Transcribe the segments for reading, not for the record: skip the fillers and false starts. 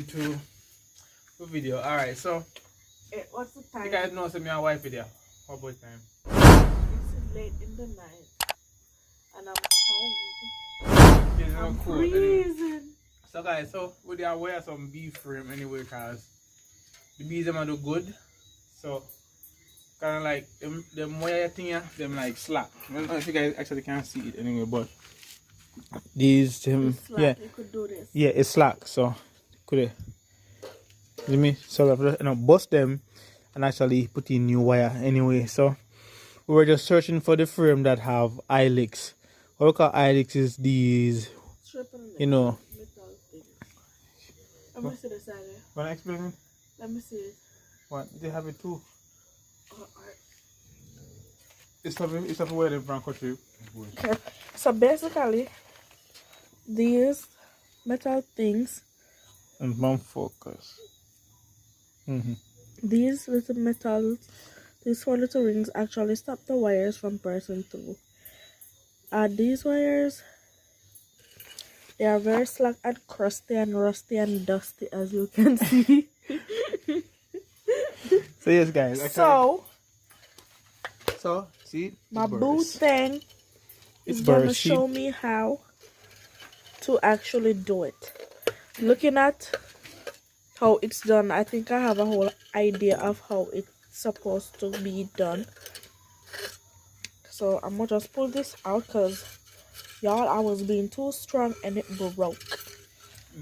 into the video. Alright, so what's the time? you guys know some your wife video. What about time? It's late in the night and I'm cold. I'm freezing. So guys, so we are wear some beef frame anyway, cause the bees them do good. So kinda like them wire thing here, them like slack. I don't know if you guys actually can see it anyway, but these yeah, you could do this. Yeah, it's slack, so could it let me sort of bust them and actually put in new wire anyway. So we were just searching for the frame that have eye licks. What we call eye licks is these, you know. Let me see the side there. Wanna explain it? Let me see it. What? They have it too. Alright. It's a way in front country. Okay. So basically, these metal things. And mom focus. These little metals, these 4 little rings actually stop the wires from passing through. These wires, they are very slack and crusty and rusty and dusty, as you can see. So yes, guys. Okay. So see, my boo thing is gonna show me how to actually do it. Looking at how it's done, I think I have a whole idea of how it's supposed to be done. So I'm gonna just pull this out because y'all, I was being too strong and it broke.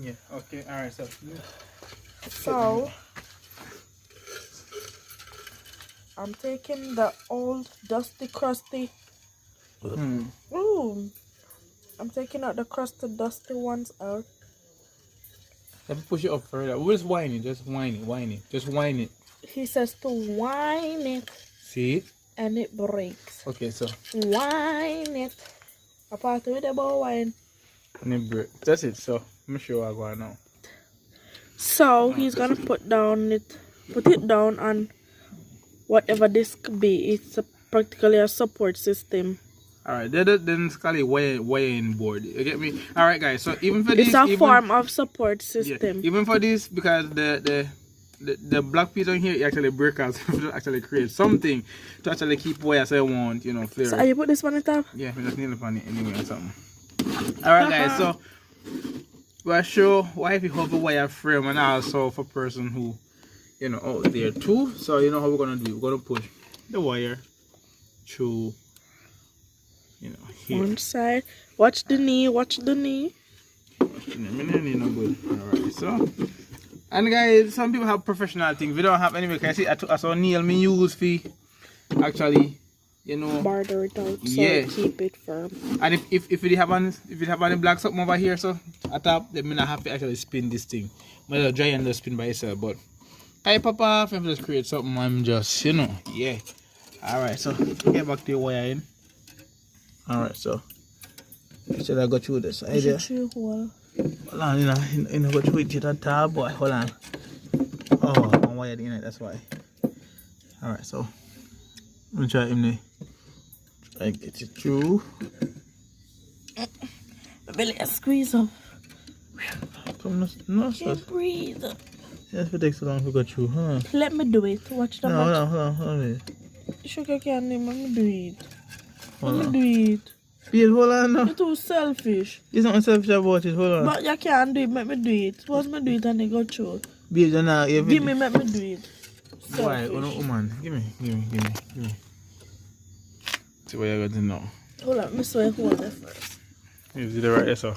Yeah, okay, alright, so I'm taking the old dusty crusty I'm taking out the crusted dusty ones out. Let me push it up further. We'll just whine it, just whine it. He says to whine it. See? And it breaks. Okay, so whine it. Apart with the ball wine. And it breaks. That's it, so I'm sure I'll go now. So he's gonna put it down on whatever this could be. It's practically a support system. Alright, then it's called a weighing board. You get me? Alright guys, so even for this, it's a form of support system. Yeah, even for this, because the black piece on here, it actually breaks out to actually create something to actually keep wire so it won't, flare. So are you put this on the top? Yeah, we just nail it on it anyway or something. Alright guys, so we'll show why if you have a wire frame and also for person who out there too. So you know how we're gonna do. We're gonna push the wire through here. One side. Watch the knee, watch the knee. No good. Alright, so and guys, some people have professional things. We don't have anyway. Can I see I saw nail me use for actually, barter it out, so yeah, keep it firm. And if it have any black something over here, so at top, then I have to actually spin this thing. Might dry and just spin by itself, but hey papa, if I just create something, I'm just yeah. Alright, so get back to your wire in. Alright, so should I go through this idea? Hold on, go through it at top, boy. Hold on. Oh, I'm wired in it, that's why. Alright, so I'm gonna try him there. Try to get it through. Belly squeeze up. No, can't breathe. Yes, it takes so long to go through, huh? Let me do it. Watch the hold on. Sugar candy, let me do it. Let me do it. Babe, hold on now. You're too selfish. It's not selfish about it, hold on. But you can't do it, make me do it. Suppose me do it and they go through. Babe, you're not give me, make me do it. Selfish. Why? Oh no, woman. Give me. See what you're going to know. Hold on, me so I hold it first. You see the right there, so.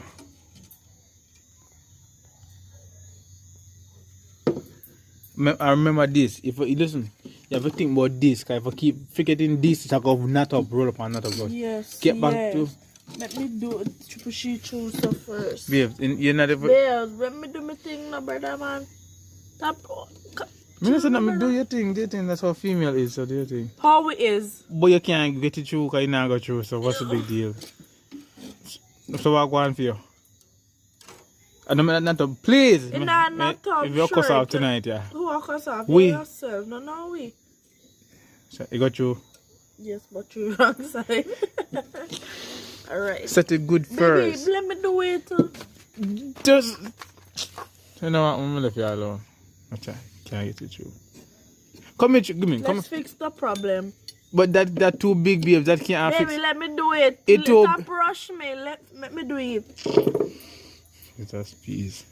I remember this. If you listen, you have to think about this. Cause if I keep forgetting this, it's like a knot up, roll up and knot up. Yes. Get back to. Let me do it. Triple sheet choose stuff first. Babe, you're not ever. Babe, let me do my thing now, brother man. Tap. Me not say let me do your thing. Do your thing. That's how female is. So do your thing. How it is. But you can't get it through because you not go through. So what's the big deal? So what I want for you? I don't mean not to please. If you cuss off tonight, yeah. Who cuss off? We. Yourself. No, we. So you got you. Yes, but you're wrong side. Alright. Set it good first. Baby, let me do it. Just. You know what? I'm gonna leave you alone. Okay, can't get it through. Come here, give me. Come. Let's fix the problem. But that too big, babes. That can't Baby, fix. let me do it. Stop rush me. Let me do it. Let us please.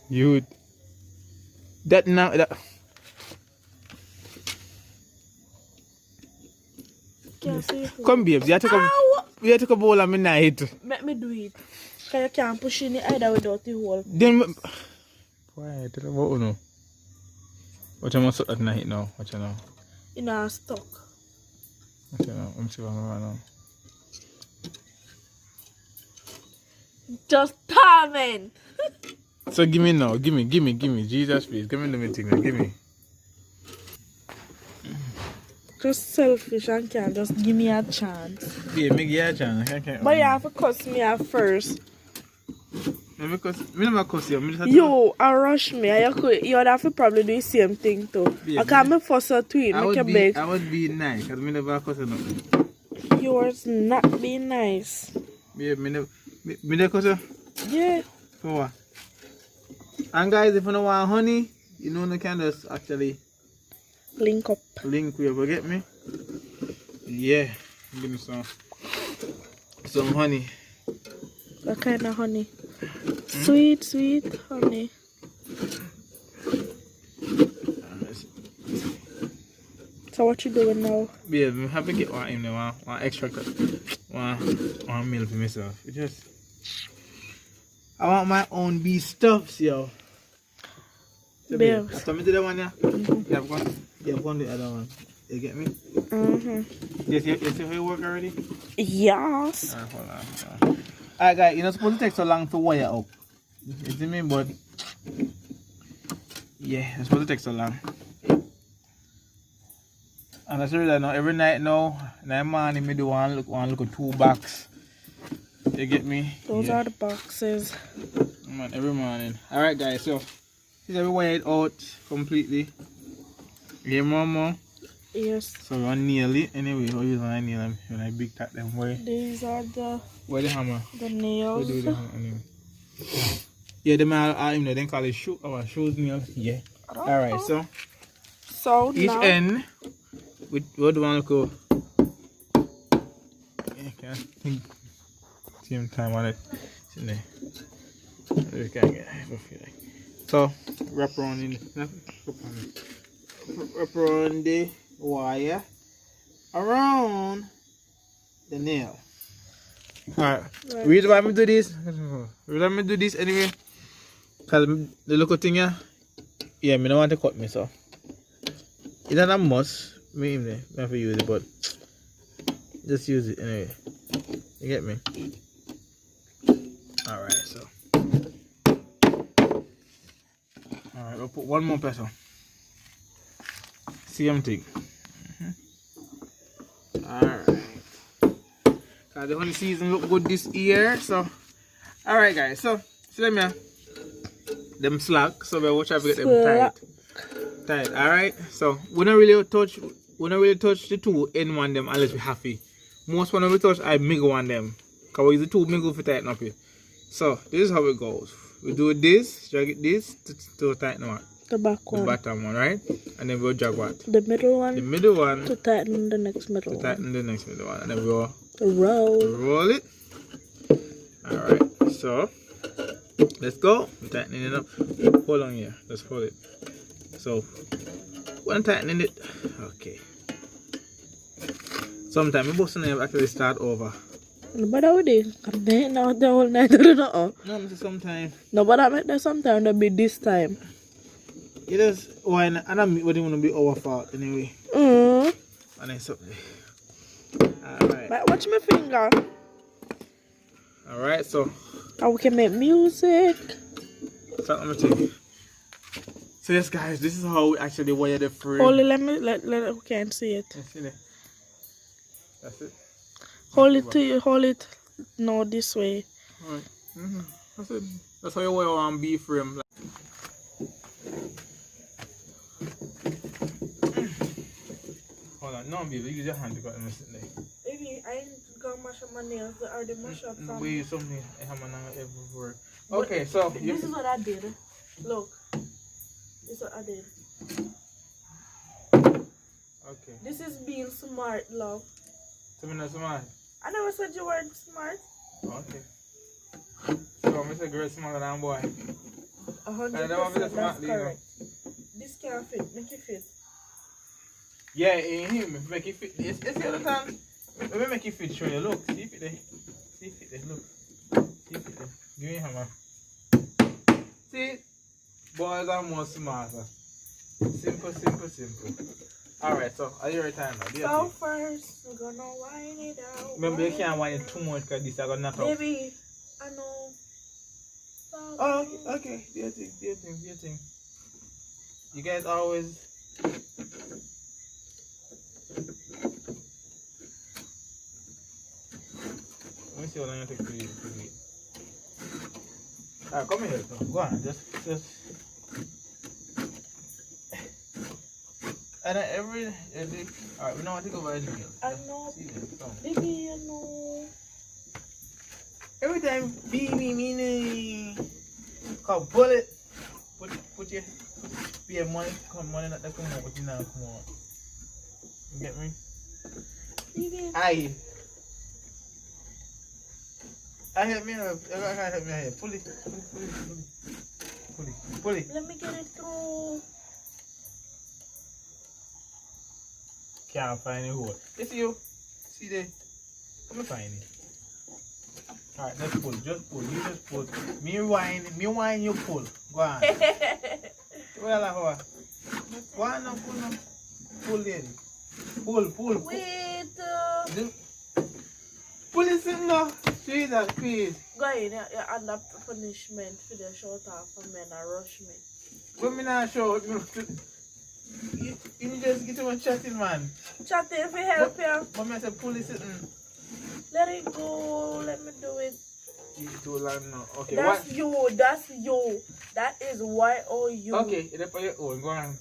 You. That now. That. Can't see it. Come, babes. You have to come bowl of my night. Let me do it. Cause you can't push in it either without the hole. Then. Why? Tell me what no. What you must at night now? What you know? You know, stuck. What you know? I'm see what I'm right now. Just timing. So give me now. Give me. Jesus, please. Give me the thing. Give me. Just selfish and can't just give me a chance. Yeah, make you a chance. But you have to cuss me at first. Because me never cuss you. You rush me. You would have to probably do the same thing too. Yeah, I can't make fuss or tweet. I would be nice because me never cuss you nothing. You was not being nice. Yeah, me never cuss you. Yeah. For what? And guys, if you don't want honey, you know you can just actually Link up. link with you. Get me? Yeah. Give me some honey. What kind of honey? Sweet honey. So what you doing now? Yeah, I'm happy to get one in there, one extract, one meal for myself. It just, I want my own beef stuffs, yo. So, babe, after me do that one, yeah, you have one the other one. You get me? You see how you work already? Yes. Alright, hold on. Alright, guys, you're not supposed to take so long to wire up. You see me? But yeah, it's supposed to take so long. And I say that now every night now, in morning me do one look at 2 box. You get me? Those are the boxes. Man, every morning. Alright guys, so this is wire it out completely. Yeah, mama. Yes. So we nail it anyway. How you gonna nail them when I big tap them way? These are the hammer? The nails. Where do the hammer anyway? Yeah, them are you know they call it shoes nails. Yeah. Alright, so each now end with what do you want to go? Yeah, can't think same time on it. It's in there. We can't get it. So wrap around the wire around the nail. Alright. Reason why me do this? Reason me do this anyway? Cause the local thing here. Yeah, me don't want to cut me so. It's not a must. Me have to use it, but just use it anyway. You get me? Alright, so. Alright, we'll put one more peso. Same thing. Alright. Cause the honey season look good this year, so. Alright guys, so see them here. Them slack, so we watch how we get them tight. Alright, so we don't really touch the two in one them unless we happy. Most when we touch I miggle one them. Cause we use the two miggle for tighten up here. So this is how it goes. We do this, drag it this to tighten what? The back one. The bottom one, right? And then we'll drag what? The middle one. The middle one. To tighten the next middle one. To tighten the next middle one. And then we'll roll it. Alright, so let's go. We're tightening it up. Hold on here. Let's hold it. So when tightening it, okay. Sometimes we both actually start over. No, but I would I'm doing now the whole night. No, sometimes. No, but I make that sometimes that be this time. It is when and I'm what you want to be our fault anyway. And then something. Alright. But watch my finger. Alright, so we can make music. So let me think. So yes guys, this is how we actually wire the frame. Hold it, let we can't see it. See there. That's it. Hold it no this way. Alright. That's it. That's how you wire one B frame. Hold on, no baby, use your hand to cut them there. Baby, I ain't gonna mash up my nails. Are they mash up? We use something I have everywhere. Okay, so this is what I did. Look. This is what I did. Okay. This is being smart, love. So me not smart. I never said you weren't smart. Okay. So I'm a girl smaller than boy. 100%, that's correct. This can't fit. Make it fit. Yeah, in him. Make it fit. It's the other time. Let me make it fit. Show you. Look. See if it there. See if it there. Look. See if it there. Give me a hammer. See? Boys are more smarter. Simple, simple, simple. Alright, so are you ready time now? So first, we're gonna wind it out. Remember, you can't wind it too much because this is going to knock out. Baby, I know. Oh, okay. Do your thing. You guys always... Let me see how long you take to eat. Alright, come here. Go on. Just... And then every alright, we know what to go by anyway. I know. See them, come. Baby, I know. Every time baby meaning come pull it. Put your money not that come out, but you now come on. You get me? Baby. I help me up. I can't help me here. Pull it. Let me get it through. Can't find a hole. It's you. See there? Come and find it. Alright, let's pull. Just pull. You just pull. Me whine, you pull. Go on. Well, go on now, pull now. Pull lady. Pull. Wait. Pull it in now. Jesus, please. Go in. You're under punishment for the short off for men and rush me. When me not show you just get to one chatting, man. Chatting for help you. But me I said pull it in. Let it go. Let me do it. You too long now. Okay, That's what? you. That's you. That is YOU. Okay, it's for your own. Go on.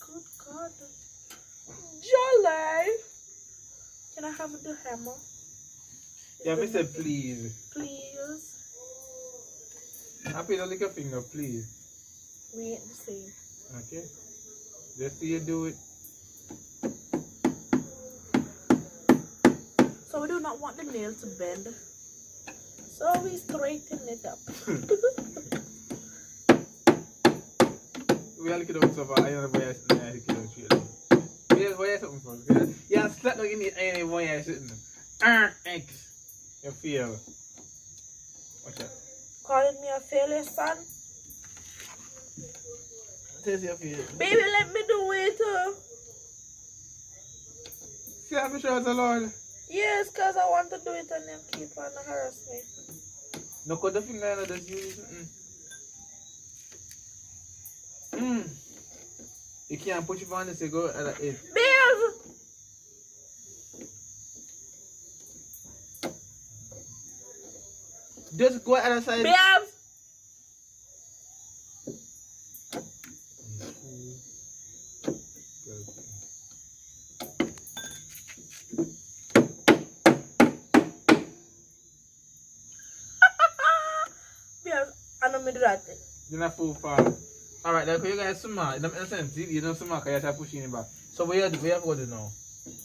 Good God. Jolly. Can I have the hammer? Yeah, me say please. Please. I feel like a finger, please. We ain't the same. Okay. Just so you do it. So we do not want the nail to bend. So we straighten it up. We are looking at stuff. I don't know where I look at you. Yes, where is something from? Yeah, slap like you need any where I sitting. X. You feel. Watch that. Calling me a failure, son? Taste your feel. Baby, let me do it. See how I show the Lord? Yes, because I want to do it and then keep on harass me. No, cut the finger and just use it. You can't put your hand and say go at the edge. Babe! Just go at the side. Babe! I don't do that. You're not full far. Alright, then you guys smart. In a sense, you don't smart because you're pushing it back. So we have to do now.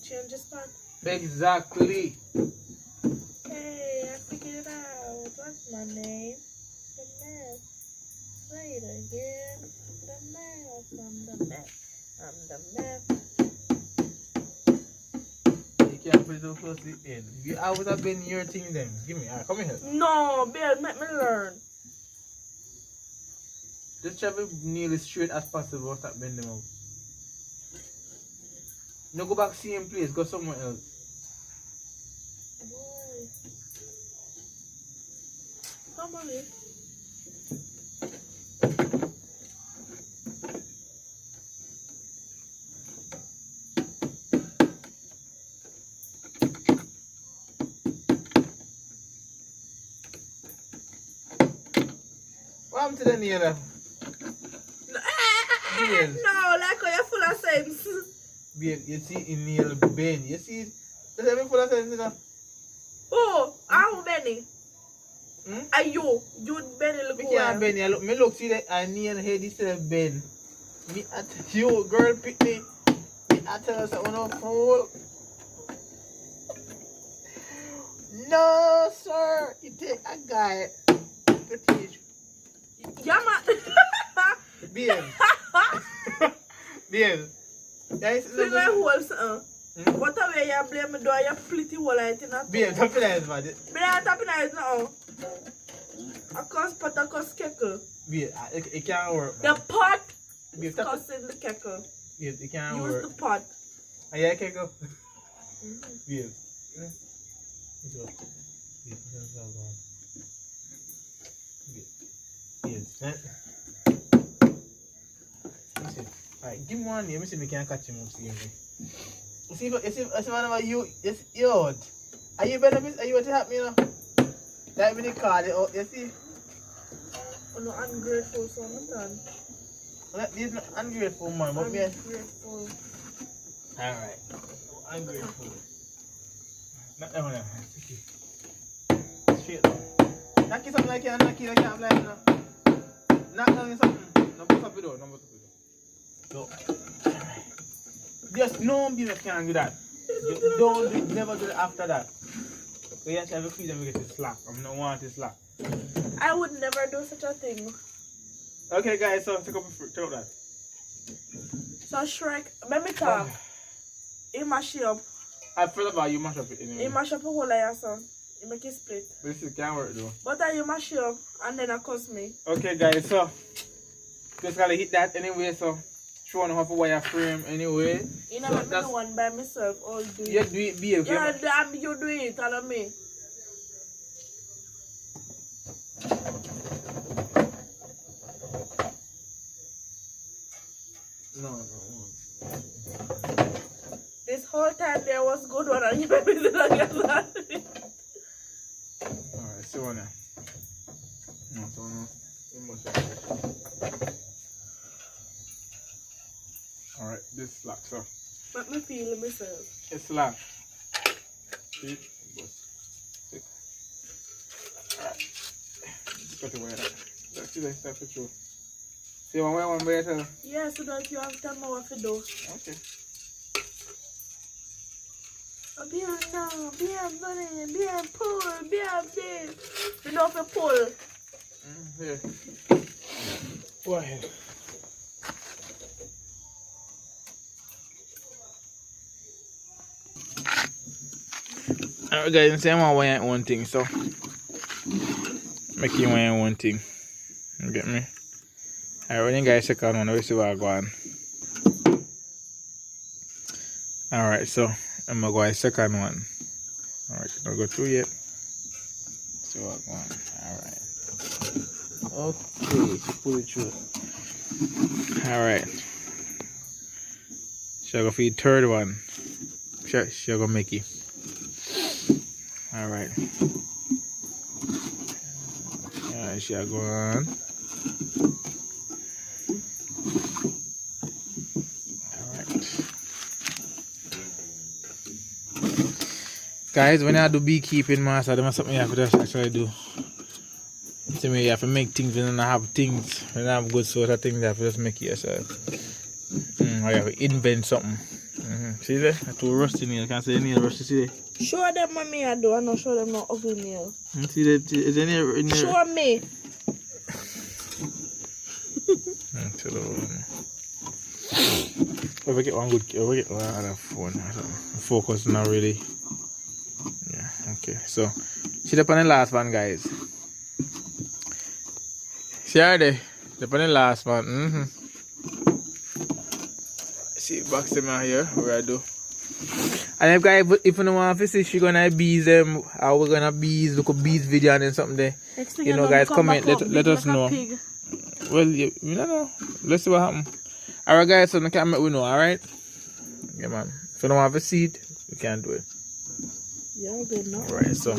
Change the spot. Exactly. Hey, I figured it out. What's my name? The map. Say it again. The map. I'm the map. I'm the map. You can't put it so close to the end. You always have been your thing then. Give me. Alright, come here. No, babe, let me learn. Just try to be nearly straight as possible. Stop bending out. No, go back same place. Go somewhere else. Boy. Come on in. What happened to the nail? No, like you're full of sense. Babe, you see in nail bend. You see, there's everything full of sense, you know. Oh, how many? Are you bend a Me little can't bend. I look, me look, see that I knee and head is still bend. Me at you, girl, pick me. Me at tell us that one of fool. No, sir. You take a guy to teach. Yeah, man. Bien. Bien. Guys, Feel my whole son. What a way you blame me, do you split the whole light in a Bien, tap it eyes, man. But I'm tapping eyes now. I can't pot, I can't keckle. Bien, it can't work, The man. pot Bien, is tap it. causing the keckle. Bien, it can't Use work. the pot. Ah, yeah, okay, go. Bien. Bien. Alright, give me one name. Let me see if we can catch him up. See if one of you is yo. Are you better? Are you what help me now? Like when they call it out, you see? I'm not ungrateful, so I'm not done. This is not ungrateful, man. But me. Ungrateful. Alright. Ungrateful. Not that one. Straight down. Knock it something like you and knock it like you have like now. Knock down something. No put up it though. No put up it. So, just no business can do that. You don't do it, never do it after that. So you have to have a freedom to get it slack. I don't want it slack. I would never do such a thing. Okay guys, so take up that. So Shrek, let me talk. He mash it up. I feel about you mash up it anyway. He mash up a whole layer, son. He make it split. But this can't work though. But then you mash it up and then it cost me. Okay guys, so just gotta hit that anyway, so showing how to wire frame anyway. You know, so let me do one by myself. All do it. You do it, be okay. Yeah, you do it, tell me. No. This whole time there was good one and you made me do that. Alright, so now. No, so no. Alright, this slack, so. Let me feel it myself. It's slack. See? Alright. Cut it away that. Let's see that stuff for sure. See one better? Yeah, so that you have to tell me what to do. Okay. Bien down, bien bunny, bien pull, bien this. You know if you pull. Here. Go ahead. Alright guys, say I'm wearing one thing, so make you wear one thing. You get me? Alright, when you guys check out one, we'll see what I go on. Alright, so I'm gonna go a second one. Alright, don't go through yet. See what I go on. Alright. Okay, pull it through. Alright. She'll go for the third one. She'll go make it. Alright. Alright, she'll go on. Guys, when I do beekeeping, master, that's something you have to just actually do. To me, you have to make things when you don't have things. When you have good sort of things, you have to just make it yourself. Or you have to invent something. See there? I too rusty nail. Can't say nail rusty. See there? Show them what me I do. I not show them no ugly nail. See there? Is there nail in there? Show me. If I get one good, if I get one other phone, focus not really. Yeah, okay. So, see up on the last one, guys. See how they? Up on the last one. See, box them out here. Where I do. And if guys, if you don't want to see, she gonna bees them. Or we're gonna bees, look a bees video and then something there. You know, guys, comment. Let us know. Well, you don't know. Let's see what happens. Alright, guys, so we can't make we know, alright? Yeah, man. If you don't have a seed, we can't do it. Yeah, they know. Alright, so,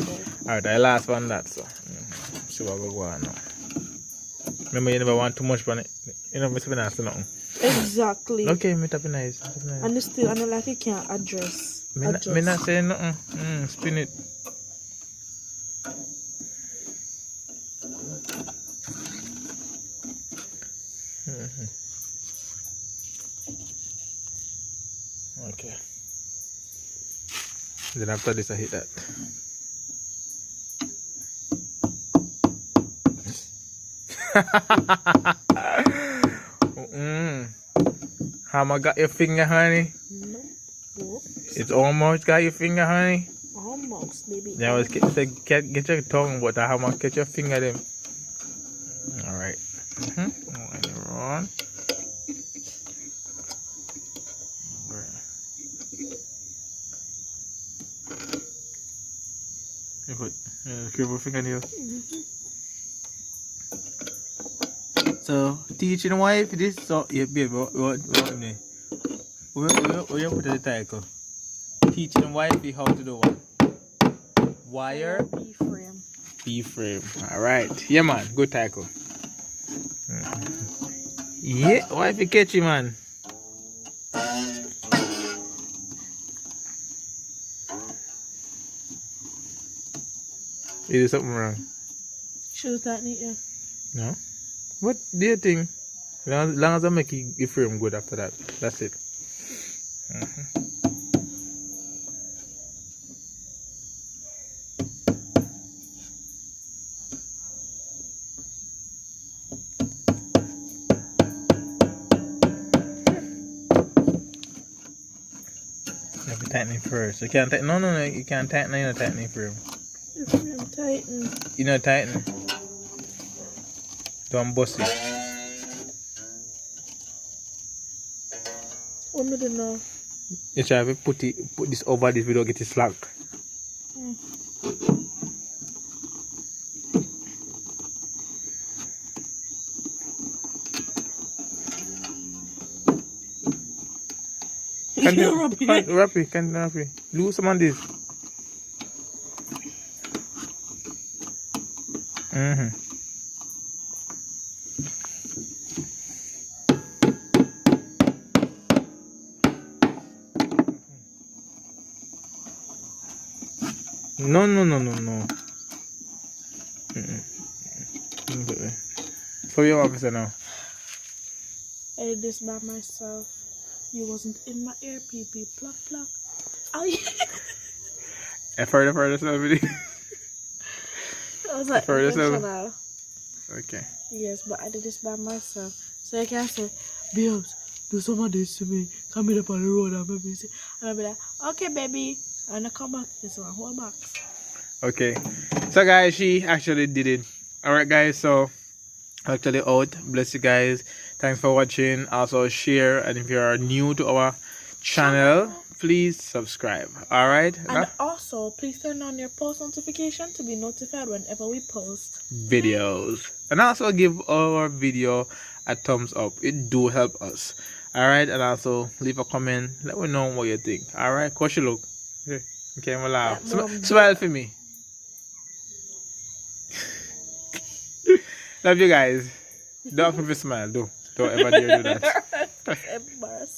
alright, the last one that, so. See what we go on now. Remember, you never want too much on it. You know, Mr. Nice to nothing. Exactly. Okay, me tapping nice. And still, I know like you can't address. Me not saying nothing. Spin it. Then after this, I hit that. Hammer got your finger, honey? No. It's almost got your finger, honey? Almost, baby. Now let's get your tongue, but the hammer get your finger them. Alright. On. You put your fingernail. So teaching wife this so yeah baby what where you put the title? Teaching wifey how to do what? Wire B-frame. B-frame. Alright. Yeah man, good tackle. Yeah, wifey catch you man. You did something wrong. Should have tightened it, yeah. No? What do you think? Long as I make your frame good after that. That's it. You have to tighten it first. You can't tighten. No, you can't tighten. You're not tightening frame. Your frame tightened. You're not tightening. Don't bust it. What me do now? You try to put this over this without getting slack. Wrap it. Lose some of this. No. So your officer now. I did this by myself. You wasn't in my ear, pee. Pluck. Oh yeah. I further somebody. I was like, Further intentional. Okay. Yes, but I did this by myself. So I can say, Babes, do some of this to me. Come in up on the road and baby say, and I'll be like, okay, baby. And I come back. This one, whole box. Okay. So guys, she actually did it. Alright guys, so actually out. Bless you guys. Thanks for watching. Also share, and if you are new to our channel, please subscribe. Alright. And also please turn on your post notification to be notified whenever we post videos. And also give our video a thumbs up. It do help us. Alright, and also leave a comment. Let me know what you think. Alright, how she look? Okay, I'm laugh. Smile for me. Love you guys. Don't ever smile. Don't ever dare do that. Embarrassing.